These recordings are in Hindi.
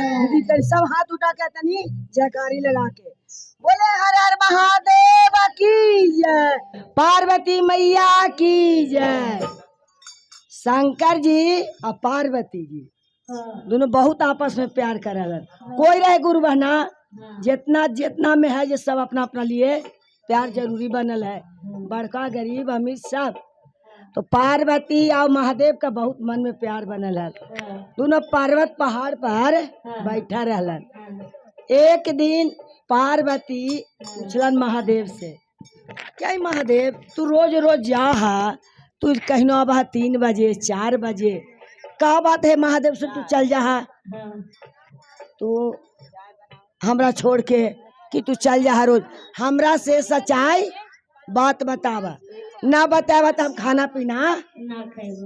दीदी तेरे सब हाथ उठा के तनी जयकारी लगा के बोले हर हर महादेव की जय, पार्वती मैया की जय। शंकर जी और पार्वती जी दोनों बहुत आपस में प्यार करलन। कोई रहे गुरु बहना जितना जितना में है ये सब अपना अपना लिए प्यार जरूरी बनल है, बड़का गरीब अमीर सब। तो पार्वती और महादेव का बहुत मन में प्यार बनल है। दोनों पर्वत पहाड़ पर बैठा रहलन। एक दिन पार्वती पूछलन महादेव से, क्या महादेव तू रोज रोज जा तू कहीं अब 3 बजे 4 बजे का बात है महादेव से तू चल जा तू हमरा छोड़ के कि तू चल जा रोज। हमरा से सच्चाई बात बतावा, ना बतावा तो हम खाना पीना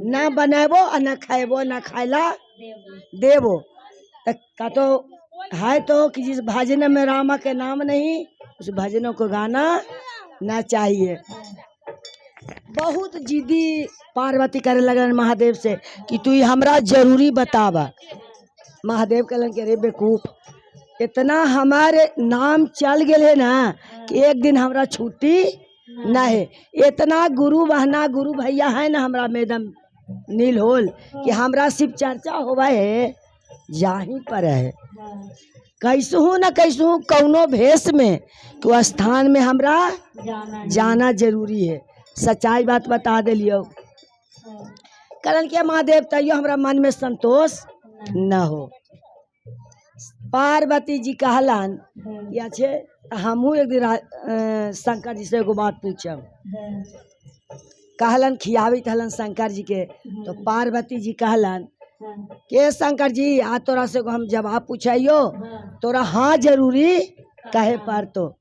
ना बनाबो और ना खाएबो ना खाएला देवो। का तो है तो कि जिस भजन में रामा के नाम नहीं उस भजनों को गाना ना चाहिए। बहुत जिद्दी पार्वती करे लगन महादेव से कि तू हमरा जरूरी बतावा। महादेव कहलन के रे बेकूफ इतना हमारे नाम चल गए ना कि एक दिन हमरा छुट्टी न है। इतना गुरु बहना गुरु भैया है ना हमरा मैडम नील होल कि हमरा सिर्फ चर्चा होवा है जाही पर है। कैसहू न कैसहू कौनो भेष में तो स्थान में हमरा जाना जरूरी है। सच्चाई बात बता दिलियो। कारण के महादेव तैयो हमरा मन में संतोष न हो। पार्वती जी कहलन कि अच्छे हमहू एक दिन शंकर जी से एगो बात पूछब। कहलन खियावी कहलन शंकर जी के। तो पार्वती जी कहलन के शंकर जी आ तोरा से हम जवाब पूछाइयो तोरा हाँ जरूरी कहे पर तो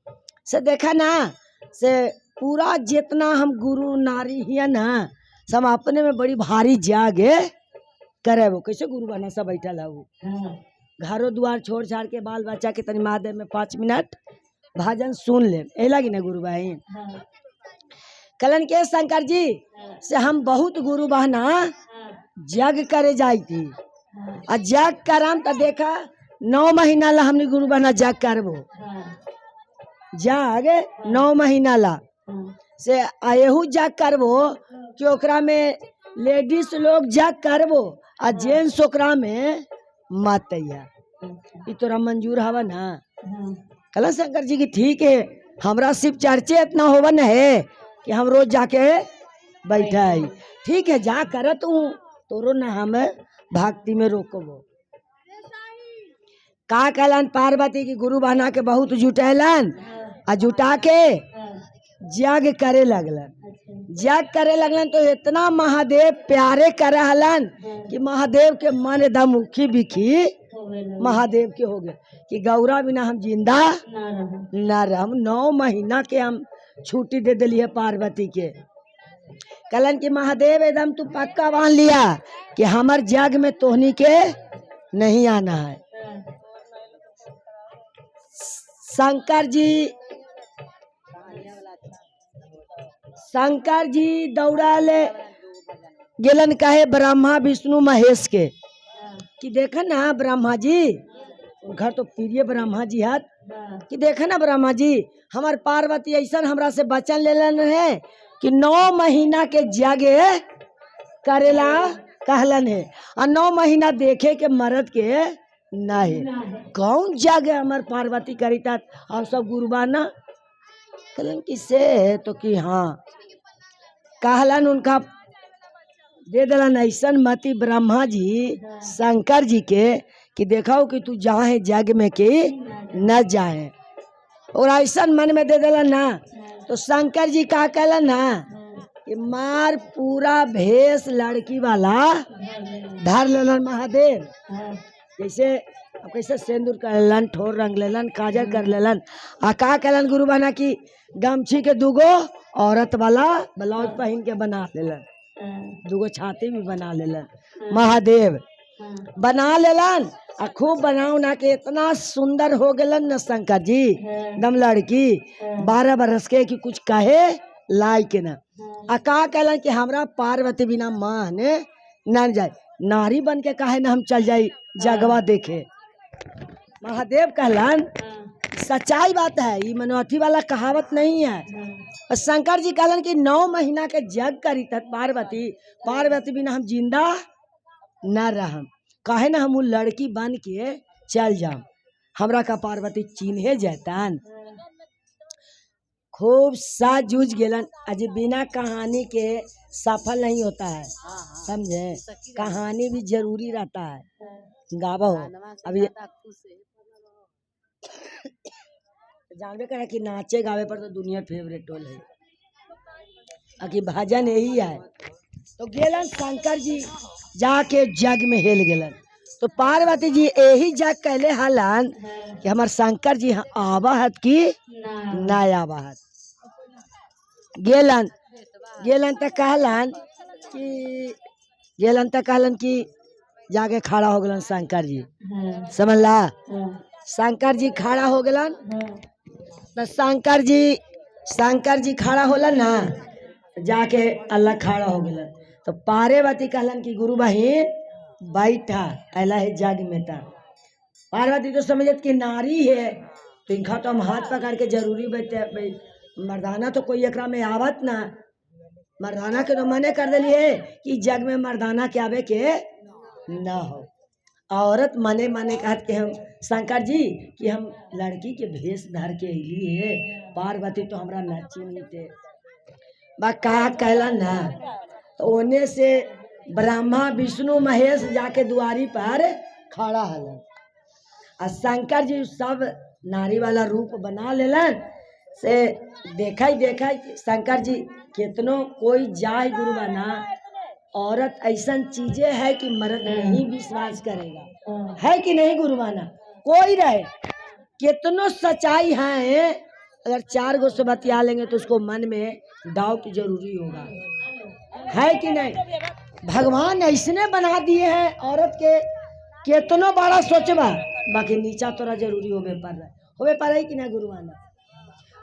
से देखा ना से पूरा जितना हम गुरु नारी हिया ना सब अपने में बड़ी भारी जागे करे। वो कैसे गुरु बना सब बैठल है वो घरों द्वार छोड़ छाड़ के बाल बच्चा के तनी महादेव में 5 मिनट भजन सुन ले ए लगी ना गुरु बहन। कलन के शंकर जी से हम बहुत गुरु बहना जग करे जाई थी और जग करम तो देखा 9 महीना ला हमने गुरु बहना जग करबो। जग 9 महीना ला से आयहू जग करबो कि ओकरा में लेडीज लोग जग करबो और जेंट्स ओकरा में मत ये तोरा मंजूर हवा ना। कला शंकर जी की ठीक है हमरा सिर्फ चर्चे इतना होवन है कि हम रोज जाके बैठा है। ठीक है जा करत हूँ तोरो ना हम भक्ति में रोकबो। का कहलन पार्वती की गुरु बना के बहुत जुटैलन आ जुटा के जग करे लगलन। जग करे लगलन तो इतना महादेव प्यारे करे हलन कि महादेव के मन एकदम उखी बिखी महादेव के हो गए कि गौरा बिना हम जिंदा न रह। हम 9 महीना के हम छुट्टी दे दिली है पार्वती के। कलन कि महादेव एकदम तू पक्का मान लिया कि हमार जग में तोहनी के नहीं आना है। शंकर जी दौड़ा ले गेलन कहे ब्रह्मा विष्णु महेश के कि देखा ना ब्रह्मा जी घर तो प्रिय ब्रह्मा जी है कि देखा ना ब्रह्मा जी हमार पार्वती ऐसा हमरा से वचन लेलन है कि 9 महीना के जगे करेला कहलन है और 9 महीना देखे के मर्द के नहीं। कौन जग है हमार पार्वती करी तात हम सब गुरुबाना कहलन कि से तो कि हाँ कहलन उनका दे दिलन ऐसन मती ब्रह्मा जी शंकर जी के कि देखाओ कि तू जाए जग में कि न जाए और ऐसा मन में दे दिलन ना। तो शंकर जी का कहलन ना कि मार पूरा भेष लड़की वाला धर लेलन महादेव। जैसे अब कैसे सिंदूर कर लेलन ठोर रंग लेलन काजल कर लेलन आ का कहलन गुरु बना की गमछी के 2 औरत वाला ब्लाउज पहन के बना लेलन 2 छाती भी बना लेलन महादेव बना लेलन आ खूब बनाऊ ना के इतना सुंदर हो गलन न शंकर जी दम लड़की 12 बरस के कि कुछ कहे लायक न। आ का कहलन कि हमरा पार्वती बिना मान न जाए नारी बन के काहे न हम चल जाई जगवा देखे। महादेव कहलन, सच्चाई बात है, ये मनोथी वाला कहावत नहीं है। और शंकर जी कहलन कि 9 महीना के जग करी तक पार्वती बिना हम जिंदा न रहम, कहे ना हम वो लड़की बन के चल जाम, हमरा का पार्वती चिन्हे जैतन। खूब साथ जूझ गेलन। अजी बिना कहानी के सफल नहीं होता है, समझे, कहानी भी जरूरी रहता है। गावो अभी जानबे करे कि नाचे गावे पर तो दुनिया फेवरेट टोल है, अकी भजन यही है। तो गेलन शंकर जी जाके जग में हेल गेलन। तो पार्वती जी यही जग कहले हलन कि हमार शंकर जी आवाहत की ना आवाहत। गेलन तो कहलन कि जाके खड़ा हो गलन शंकर जी, समझला। शंकर जी खड़ा हो गलन। तो शंकर जी खड़ा होलन ना, जाके अल्लाह खड़ा हो गलन। तो पार्वती कहलन कि गुरु बहिन बैठा अला है जग में था। पार्वती तो समझत कि नारी है, तो इनका तो हम हाथ पकड़ के जरूरी बैठे, मर्दाना तो कोई एकरा में आवत ना, मर्दाना के तो मने कर दिलिए कि जग में मर्दाना के आवे के ना हो। औरत मने कहत कि हम शंकर जी कि हम लड़की के भेष धर के लिए, पार्वती तो हमरा नची नहीं थे बा का कहला ना। तो ओने से ब्रह्मा विष्णु महेश जाके दुआरी पर खड़ा हलन। और शंकर जी सब नारी वाला रूप बना लेलन। से देखा शंकर जी कितनो कोई जाय गुरु बना, औरत ऐसा चीजें है कि मर्द नहीं विश्वास करेगा, है कि नहीं गुरु बना। कोई रहे कितनो सच्चाई है, अगर 4 गो से बतिया लेंगे तो उसको मन में डाउट जरूरी होगा, है कि नहीं। भगवान ऐसने बना दिए हैं औरत के, कितनो बड़ा सोचबा बाकी नीचा तोरा जरूरी होवे पर है कि ना गुरु बना।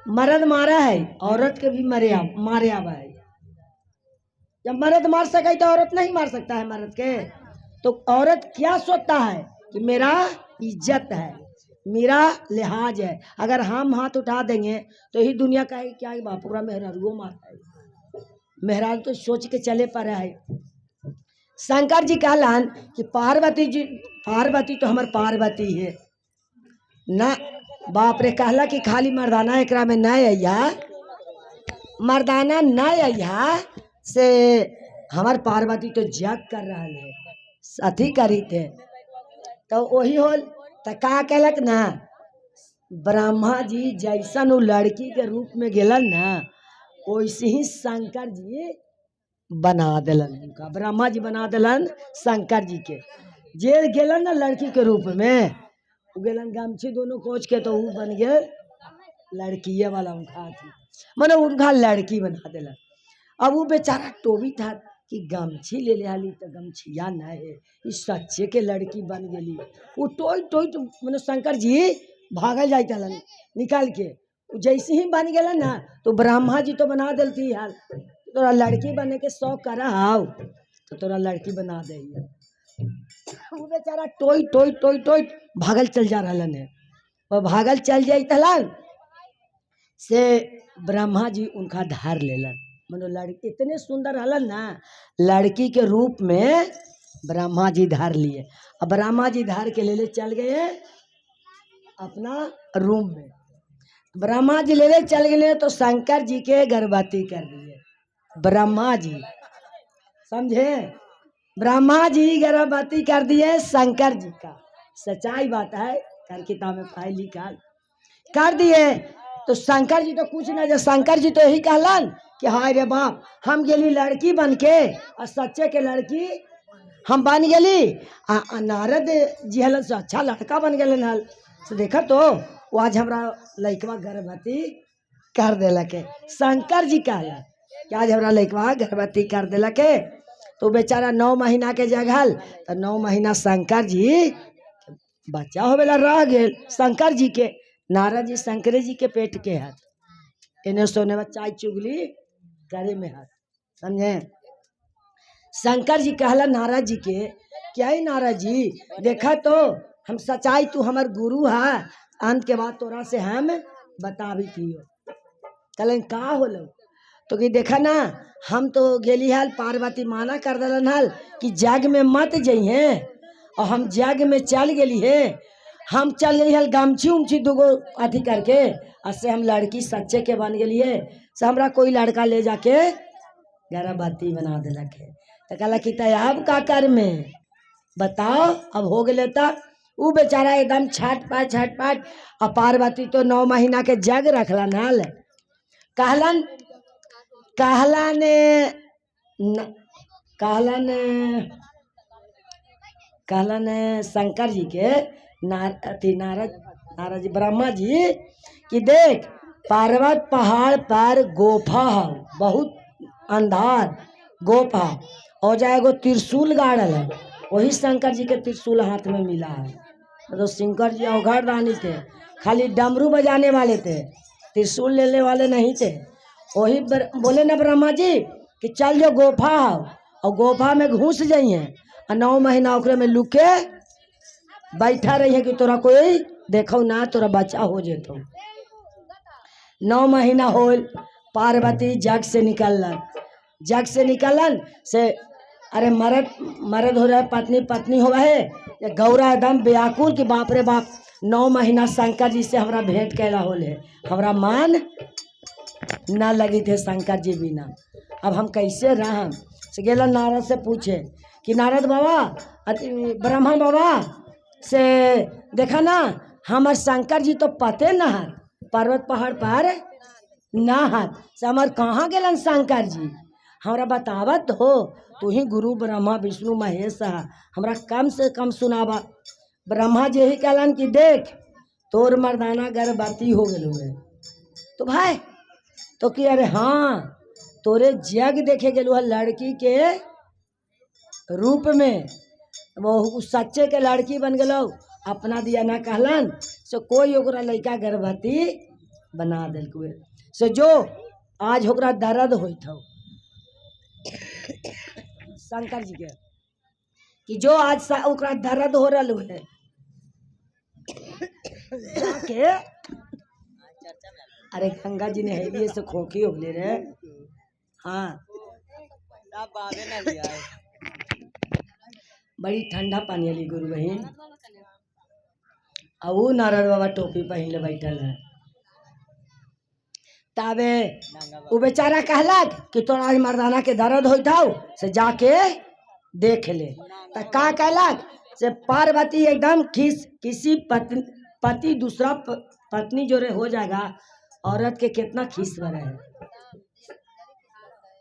मर्द मारा है, औरत के भी मारे आवा है। जब मर्द मार सके तो औरत नहीं मार सकता है मर्द के। तो औरत क्या सोचता है कि मेरा इज्जत है, मेरा लिहाज है। अगर हम हाथ उठा देंगे तो ही दुनिया का क्या बापूरा मेहरारू मारता है, मेहरारू तो सोच के चले पर है। शंकर जी कहलन कि पार्वती तो हमार पार्वती है ना। बाप रे कहला कि खाली मर्दाना एकरा में न अइहा, मर्दाना न अइहा से हमार पार्वती तो जग कर रहा है, साथी करी थे। तो वही होल तो का कहलक ना, ब्रह्मा जी जैसन वो लड़की के रूप में गेलन ना, वैसे ही शंकर जी बना दिलन उनका। ब्रह्मा जी बना दिलन शंकर जी के, जे गेलन ना लड़की के रूप में, गेलन गमछी दोनों कोच के, तो वो बन गए लड़कीये वाला उनका थी, मैंने उनका लड़की बना दिलन। अब वो बेचारा टोबी था कि गमछी ले ले आली तो गमछिया न है, इस सच्चे के लड़की बन गई। वो टोई मैंने शंकर जी भागल जाता निकाल के, जैसे ही बन गया ना तो ब्रह्मा जी तो बना दिलती हाल, तोरा लड़की बने के शौक करा हाउ तो तोरा लड़की बना दे। वो बेचारा टोई भागल चल जा रहा है। और भागल चल जाइतलन से ब्रह्मा जी उनका धार लेलन। मनो लड़की इतने सुंदर हलन ना, लड़की के रूप में ब्रह्मा जी धार लिए। अब ब्रह्मा जी धार के ले चल गए अपना रूम में। ब्रह्मा जी ले चल गए तो शंकर जी के गर्भवती कर दिए ब्रह्मा जी, समझे। ब्रह्मा जी गर्भवती कर दिए शंकर जी का, सच्चाई बात है, कर किताब में फाइल लिखा कर दिए। तो शंकर जी तो कुछ ना, जो शंकर जी तो यही कहलन कि हाय रे बाप, हम गेली लड़की बन के और सच्चे के लड़की हम बन गेली। नारद जी हलन से अच्छा लड़का बन गए हल से देखा तो वो आज हमारा लड़कवा गर्भवती कर देलक। शंकर जी कहला कि आज हमारा लड़कवा गर्भवती कर देलक। तो बेचारा 9 महीना के जगल तो 9 महीना शंकर जी बच्चा होवेला रह गए शंकर जी के। नारद जी शंकर जी के पेट के हाथ, इन्हें सोने में चाय चुगली करे में हाथ, समझे। शंकर जी कहला नारद जी के, क्या है नारद जी देखा तो हम सच्चाई तू हमार गुरु है। अंत के बाद तोरा से हम बता भी पियो। कहलन का होलो? तो कि देखा ना, हम तो गेली हाल पार्वती माना कर दलन हाल कि जग में मत जइहे, और हम जग में चल गेली है। हम चल गई हल गमछी उमछी दूगो अथी करके, उससे हम लड़की सच्चे के बन गई है। से हमरा कोई लड़का ले जाके गर्भवती बना दिलक है। तो कहला कि अब का कर में बताओ, अब हो गए। तब वो बेचारा एकदम छटपट। और पार्वती तो 9 महीना के जग रखला नाल। कहलन कहलन कहलन कहलन शंकर जी के नारद जी ब्रह्मा जी कि देख, पर्वत पहाड़ पर गोफा है, बहुत अंधार गोफा, और जाएगो त्रिशूल गाड़ल है। वही शंकर जी के त्रिशूल हाथ में मिला है। तो शंकर जी अवघड़ रानी थे, खाली डमरू बजाने वाले थे, त्रिशूल लेने वाले नहीं थे। वही बोले ना ब्रह्मा जी कि चल जो गोफा है, और गोफा में घुस जाइए, और 9 महीना ओकरे में लुके बैठा रही है कि तोरा कोई देखो ना, तोरा बच्चा हो जेतो। 9 महीना होल, पार्वती जग से निकलन से अरे मर्द हो रहा है, पत्नी हुआ है। ये गौरा एकदम व्याकुल कि बाप रे बाप, 9 महीना शंकर जी से हमरा भेंट कैला होले, हमरा मान ना लगी थे शंकर जी बिना, अब हम कैसे रहम। से गेला नारद से पूछे कि नारद बाबा, ब्रह्मा बाबा से देखा ना, हमार शंकर जी तो पते न है, पर्वत पहाड़ पर ना है, से हमार कहाँ गेलन शंकर जी, हमरा बतावत हो। तू ही गुरु ब्रह्मा विष्णु महेश है, हमरा कम से कम सुनावा। ब्रह्मा जी ही कहलन कि देख, तोर मर्दाना गर्भवती हो गए हुए। तो भाई तो कि अरे हाँ, तोरे जग देखे गेलू है लड़की के रूप में, वो सच्चे के लड़की बन गलो, अपना दिया ना कहलन से कोई ओकरा लड़का गर्भवती बना दिल से। जो आज ओकरा दर्द होत हो शंकर जी के, कि जो आज ओकरा दर्द हो रहा है के, अरे गंगा जी ने हेलिए से खोखी हो गए रे। हाँ, बड़ी ठंडा पानी वाली गुरु बहन। अब वो नारद बाबा टोपी पहन बैठल है। तबे वो बेचारा कहलक कि तोरा मर्दाना के दर्द होता हो से जाके देख ले। तो का कहलक से पार्वती एकदम किसी पति दूसरा पत्नी जोरे हो जाएगा, औरत के कितना खीस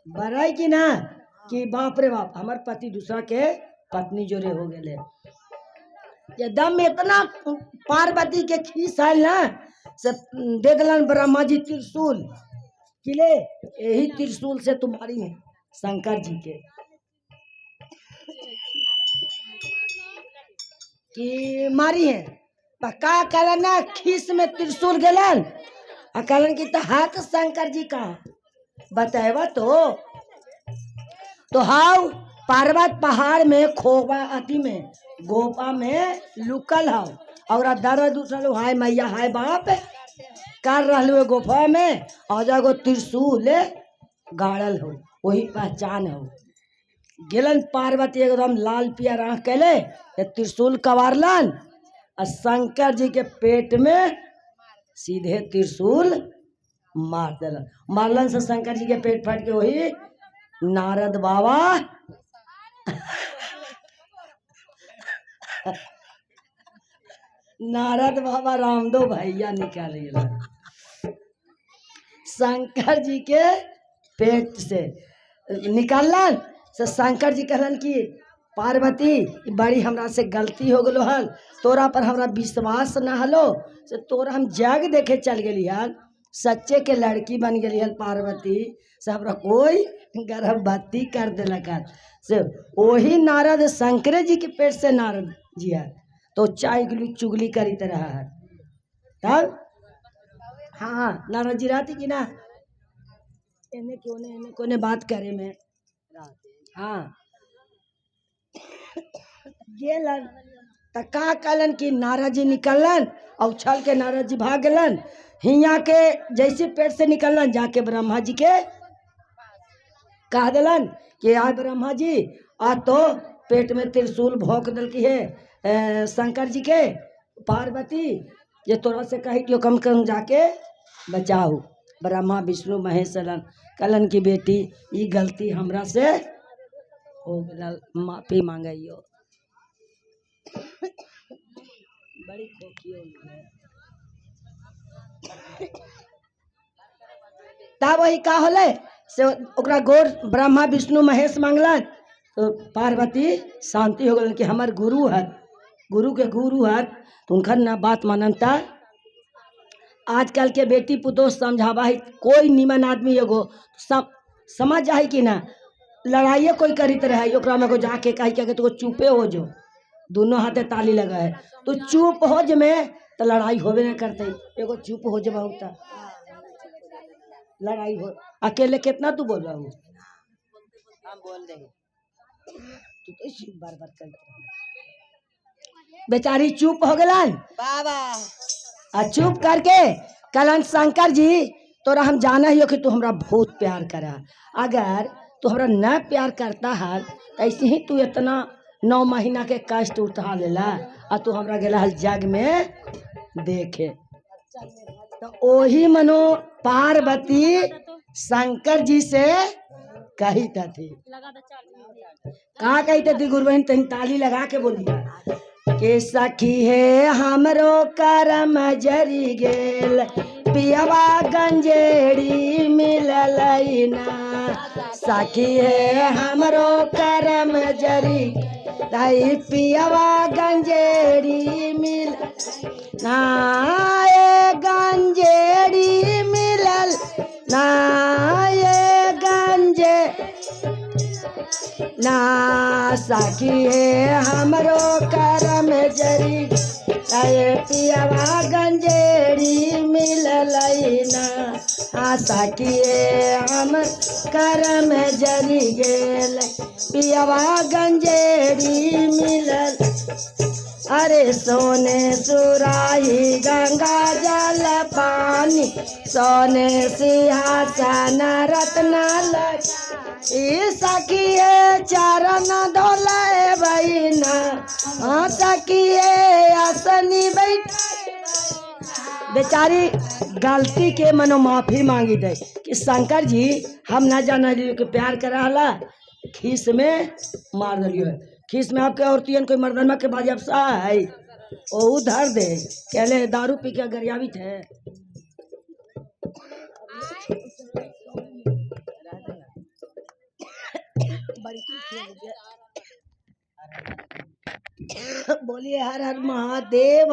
बराई कि ना, कि बाप रे बाप, हमार पति दूसरा के पत्नी जोरे हो गए। एकदम इतना पार्वती के खीस आयल ना, से दे दिलन ब्रह्मा जी त्रिशूल, किले यही त्रिशूल से तुम्हारी है शंकर जी के कि मारी है। पक्का कहलन ना, खीस में त्रिशूल गेलन, और कहलन कि तो हाथ शंकर जी का बताएवा। तो हाउ पर्वत पहाड़ में खोबा अति में गोपा में लुकल हो, और दर्द उठल, हाय मैया हाय बाप कर रहा गोफा में, और जागो त्रिशूल गाड़ल हो, वही पहचान हो। गेलन पार्वती एकदम लाल पिया आँख कैले, त्रिशूल कवारलन, और शंकर जी के पेट में सीधे त्रिशूल मार दिलन। मारलन से शंकर जी के पेट फट के वही नारद बाबा नारद बाबा रामदेव भैया निकाल गए शंकर जी के पेट से निकालन। से शंकर जी कहलन कि पार्वती, बड़ी हमरा से गलती हो गलो हल, तोरा पर हमरा विश्वास न हलो, से तोरा हम जग देखे चल गली हल, सच्चे के लड़की बन गई हल पार्वती, से हमरा कोई गर्भवती कर दिलक हल। से वही नारद शंकर जी के पेट से नारद जी है, तो चाय चुगली करी तरह है। तब हाँ, नारद जी रहती कि ना, एने कोने बात करे में। हाँ, गेलन त का कलन की नारद जी निकलन और उछल के नारद जी भाग गलन। हिया के जैसे पेट से निकलन जाके ब्रह्मा जी के कह दिलन कि आय ब्रह्मा जी आ तो पेट में त्रिशूल भोंक दल की है शंकर जी के पार्वती ये तोरा से कही कि कम कम जाके बचाओ। ब्रह्मा विष्णु महेश कलन की बेटी ये गलती हमरा से हो गल, माफी मांगियो। बड़ी खोखी हो गई। तब वही का होले से ओकरा गोर ब्रह्मा विष्णु महेश मांगलन तो पार्वती शांति हो गलन कि हमार गुरु है, गुरु के गुरु है तो उनकर ना बात मानता। आजकल के बेटी पुतोह समझावा है कोई निमन आदमी एगो समझ जाए कि ना लड़ाइए कोई करीत रहे ओकरा में को जाके कही के तो चुपे हो जो दोनों हाथे ताली लगा है तो चुप हो ज में तो लड़ाई होबे न करते। एगो चुप हो जा बहुत लड़ाई हो। अकेले कितना तू बोल रहा हूँ हम बोल रहे तू तो बार बार करते बेचारी चुप हो गलन बाबा आ चुप करके कलन शंकर जी तोरा हम जाना ही हो कि तू हमरा बहुत प्यार करा। अगर तू हमरा न प्यार करता है ऐसे ही तू इतना 9 महीना के कष्ट उठा लेला और तू हमरा गेला हल जग में देखे। तो ओही मनो पार्वती शंकर जी से कही थी कहा कही थी गुरु बहन तेन ताली लगा के बोलिया के सखी है हमरो करम जरी गेल पियवा गंजेड़ी मिलल ना। सखी है हमरो करम जरी ताई पियवा गंजेड़ी मिल ना ये गंजेड़ी मिलल ना ये गंजे ना। सखी है हमरो करम जरी ताई पियवा गंजेड़ी मिलल ना। सखी है हम करम जरी गेल पियवा गंजेड़ी मिलल। अरे सोने सुराही गंगा जल पानी सोने सिंहासन रत्न सखी चरण धोले बहिना सखी आसनी बैठ। बेचारी गलती के मनो माफी मांगी दे कि शंकर जी हम ना जाना कि प्यार करा खीस में मार दियो है। खीस में आपके औरतियन कोई मर्दनमा के बाजी अफसा है ओ धर दे कहले दारू पी के गरियावी थे। बोलिए हर हर महादेव।